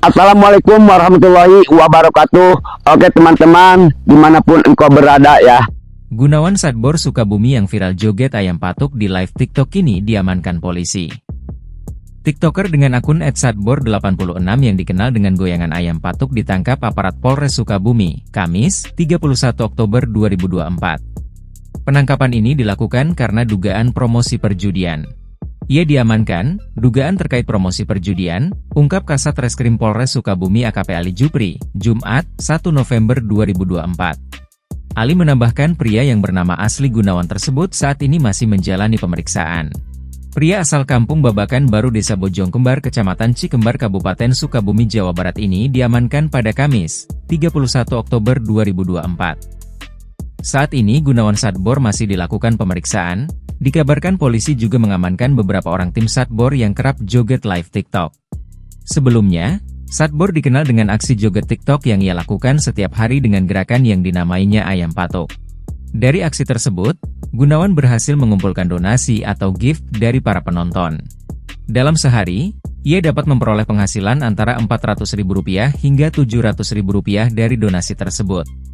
Assalamualaikum warahmatullahi wabarakatuh. Oke teman-teman, dimanapun engkau berada ya. Gunawan Sadbor Sukabumi yang viral joget ayam patuk di live TikTok kini diamankan polisi. TikToker dengan akun @sadbor86 yang dikenal dengan goyangan ayam patuk ditangkap aparat Polres Sukabumi, Kamis, 31 Oktober 2024. Penangkapan ini dilakukan karena dugaan promosi perjudian. Ia diamankan, dugaan terkait promosi perjudian, ungkap Kasat Reskrim Polres Sukabumi AKP Ali Jupri, Jumat, 1 November 2024. Ali menambahkan pria yang bernama asli Gunawan tersebut saat ini masih menjalani pemeriksaan. Pria asal Kampung Babakan Baru Desa Bojongkembar Kecamatan Cikembar Kabupaten Sukabumi Jawa Barat ini diamankan pada Kamis, 31 Oktober 2024. Saat ini Gunawan Sadbor masih dilakukan pemeriksaan. Dikabarkan polisi juga mengamankan beberapa orang tim Sadbor yang kerap joget live TikTok. Sebelumnya, Sadbor dikenal dengan aksi joget TikTok yang ia lakukan setiap hari dengan gerakan yang dinamainya ayam patuk. Dari aksi tersebut, Gunawan berhasil mengumpulkan donasi atau gift dari para penonton. Dalam sehari, ia dapat memperoleh penghasilan antara Rp400.000 hingga Rp700.000 dari donasi tersebut.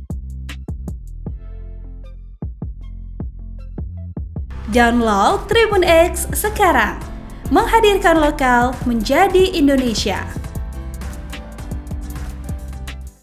Download Tribun X sekarang, menghadirkan lokal menjadi Indonesia.